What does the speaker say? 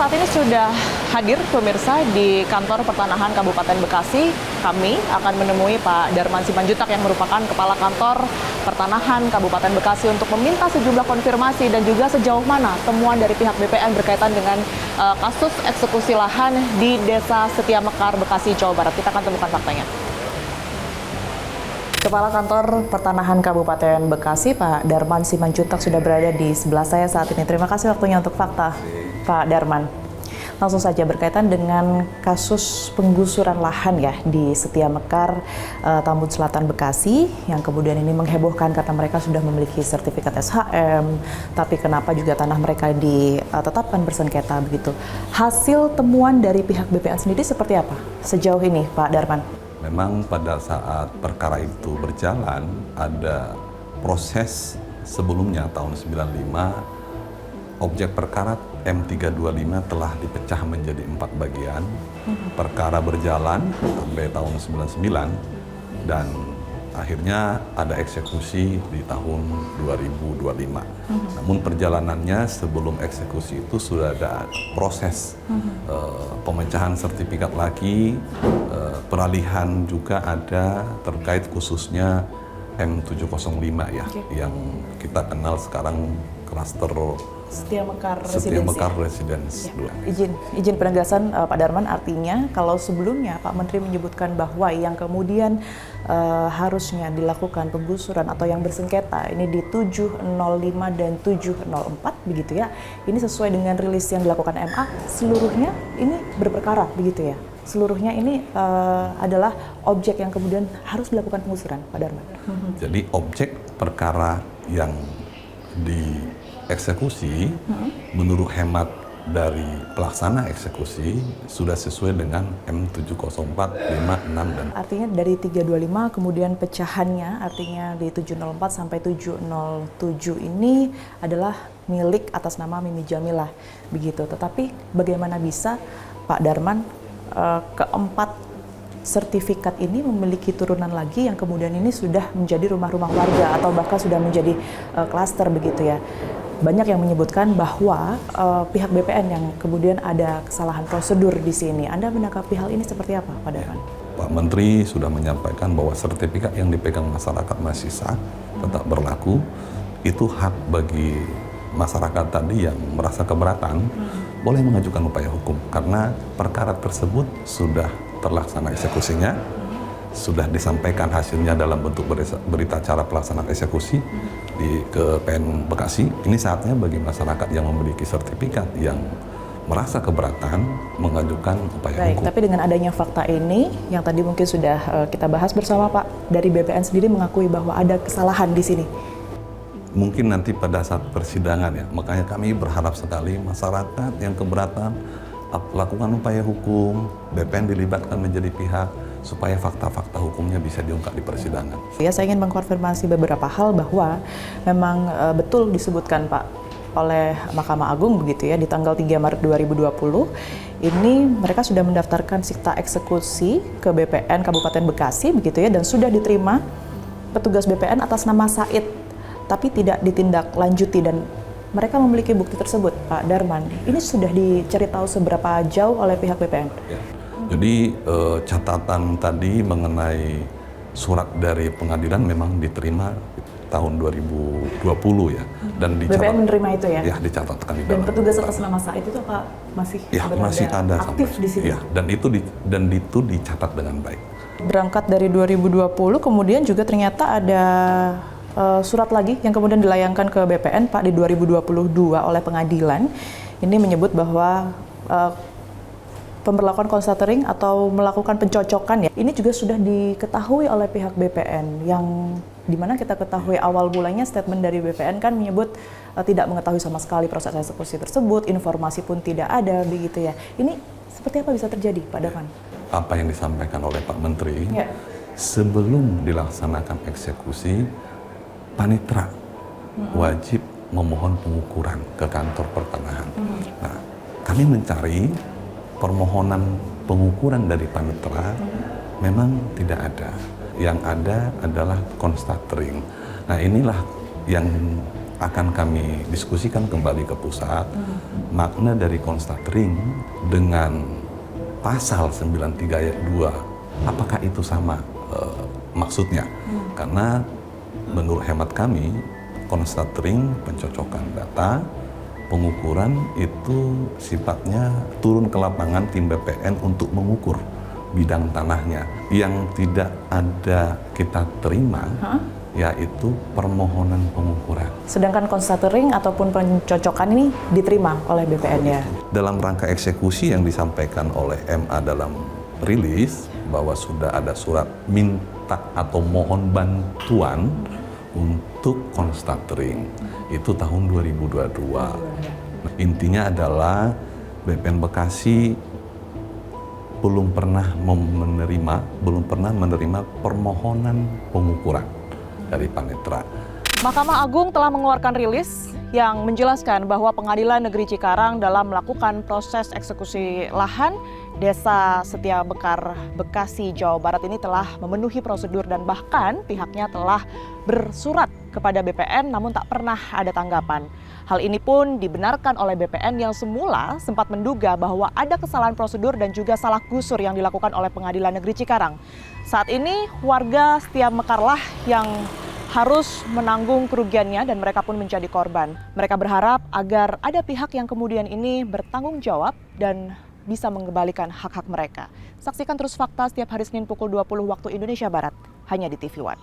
saat ini sudah hadir pemirsa di kantor Pertanahan Kabupaten Bekasi. Kami akan menemui Pak Darman Simanjuntak yang merupakan Kepala Kantor Pertanahan Kabupaten Bekasi untuk meminta sejumlah konfirmasi dan juga sejauh mana temuan dari pihak BPN berkaitan dengan kasus eksekusi lahan di Desa Setiamekar, Bekasi, Jawa Barat. Kita akan temukan faktanya. Kepala Kantor Pertanahan Kabupaten Bekasi, Pak Darman Simanjuntak sudah berada di sebelah saya saat ini. Terima kasih waktunya untuk fakta, Pak Darman. Langsung saja berkaitan dengan kasus penggusuran lahan ya di Setiamekar, Tambun Selatan, Bekasi, yang kemudian ini menghebohkan karena mereka sudah memiliki sertifikat SHM, tapi kenapa juga tanah mereka ditetapkan bersengketa begitu. Hasil temuan dari pihak BPN sendiri seperti apa sejauh ini, Pak Darman? Memang pada saat perkara itu berjalan, ada proses sebelumnya tahun 95, objek perkara M325 telah dipecah menjadi 4 bagian. Perkara berjalan sampai tahun 99 dan akhirnya ada eksekusi di tahun 2025. Namun perjalanannya sebelum eksekusi itu sudah ada proses pemecahan sertifikat lagi, peralihan juga ada terkait khususnya M705 ya, yang kita kenal sekarang klaster Setiamekar Residence. Ya. Izin penegasan Pak Darman, artinya kalau sebelumnya Pak Menteri menyebutkan bahwa yang kemudian harusnya dilakukan penggusuran atau yang bersengketa ini di 705 dan 704 begitu ya, ini sesuai dengan rilis yang dilakukan MA, seluruhnya ini berperkara begitu ya? Seluruhnya ini adalah objek yang kemudian harus dilakukan penggusuran, Pak Darman. Jadi objek perkara yang dieksekusi menurut hemat dari pelaksana eksekusi sudah sesuai dengan M704, 5, 6 dan artinya dari 325 kemudian pecahannya artinya di 704 sampai 707 ini adalah milik atas nama Mimi Jamilah begitu. Tetapi bagaimana bisa Pak Darman keempat sertifikat ini memiliki turunan lagi yang kemudian ini sudah menjadi rumah-rumah warga atau bahkan sudah menjadi klaster begitu ya. Banyak yang menyebutkan bahwa pihak BPN yang kemudian ada kesalahan prosedur di sini. Anda menanggapi hal ini seperti apa, Pak Darman? Pak Menteri sudah menyampaikan bahwa sertifikat yang dipegang masyarakat masih sah, tetap berlaku. Itu hak bagi masyarakat tadi yang merasa keberatan, boleh mengajukan upaya hukum. Karena perkara tersebut sudah terlaksana eksekusinya, sudah disampaikan hasilnya dalam bentuk berita acara pelaksanaan eksekusi ke PN Bekasi. Ini saatnya bagi masyarakat yang memiliki sertifikat yang merasa keberatan mengajukan upaya hukum. Tapi dengan adanya fakta ini, yang tadi mungkin sudah kita bahas bersama Pak, dari BPN sendiri mengakui bahwa ada kesalahan di sini. Mungkin nanti pada saat persidangan ya, makanya kami berharap sekali masyarakat yang keberatan lakukan upaya hukum, BPN dilibatkan menjadi pihak, supaya fakta-fakta hukumnya bisa diungkap di persidangan. Ya, saya ingin mengkonfirmasi beberapa hal bahwa memang betul disebutkan Pak oleh Mahkamah Agung begitu ya, di tanggal 3 Maret 2020 ini mereka sudah mendaftarkan sikta eksekusi ke BPN Kabupaten Bekasi begitu ya, dan sudah diterima petugas BPN atas nama Said, tapi tidak ditindaklanjuti dan mereka memiliki bukti tersebut, Pak Darman. Ini sudah dicari tahu seberapa jauh oleh pihak BPN? Ya. Jadi catatan tadi mengenai surat dari pengadilan memang diterima tahun 2020 ya, dan dicatat, BPN menerima itu ya? Ya, dicatatkan di dalam. Dan petugas atas nama Said itu apa masih masih ada aktif di sini? Ya, dan itu dicatat dengan baik. Berangkat dari 2020, kemudian juga ternyata ada surat lagi yang kemudian dilayangkan ke BPN Pak di 2022 oleh pengadilan. Ini menyebut bahwa pemberlakuan constatering atau melakukan pencocokan ya, ini juga sudah diketahui oleh pihak BPN, yang dimana kita ketahui awal mulanya statement dari BPN kan menyebut tidak mengetahui sama sekali proses eksekusi tersebut, informasi pun tidak ada begitu ya. Ini seperti apa bisa terjadi, Pak Darman? Apa yang disampaikan oleh Pak Menteri, sebelum dilaksanakan eksekusi, panitra wajib memohon pengukuran ke kantor pertanahan. Nah, kami mencari permohonan pengukuran dari panitra memang tidak ada. Yang ada adalah constatering. Nah, inilah yang akan kami diskusikan kembali ke pusat makna dari konstatering dengan pasal 93 ayat 2. Apakah itu sama maksudnya? Karena menurut hemat kami, konstatering, pencocokan data, pengukuran itu sifatnya turun ke lapangan tim BPN untuk mengukur bidang tanahnya. Yang tidak ada kita terima yaitu permohonan pengukuran. Sedangkan konstatering ataupun pencocokan ini diterima oleh BPN ya? Dalam rangka eksekusi yang disampaikan oleh MA dalam rilis bahwa sudah ada surat minta atau mohon bantuan untuk konstatering. Itu tahun 2022. Intinya adalah BPN Bekasi belum pernah menerima permohonan pengukuran dari Panetra. Mahkamah Agung telah mengeluarkan rilis yang menjelaskan bahwa Pengadilan Negeri Cikarang dalam melakukan proses eksekusi lahan Desa Setia Bekar, Bekasi, Jawa Barat ini telah memenuhi prosedur dan bahkan pihaknya telah bersurat kepada BPN namun tak pernah ada tanggapan. Hal ini pun dibenarkan oleh BPN yang semula sempat menduga bahwa ada kesalahan prosedur dan juga salah gusur yang dilakukan oleh Pengadilan Negeri Cikarang. Saat ini warga Setia Mekarlah yang harus menanggung kerugiannya dan mereka pun menjadi korban. Mereka berharap agar ada pihak yang kemudian ini bertanggung jawab dan bisa mengembalikan hak-hak mereka. Saksikan terus Fakta setiap hari Senin pukul 20 waktu Indonesia Barat, hanya di TV One.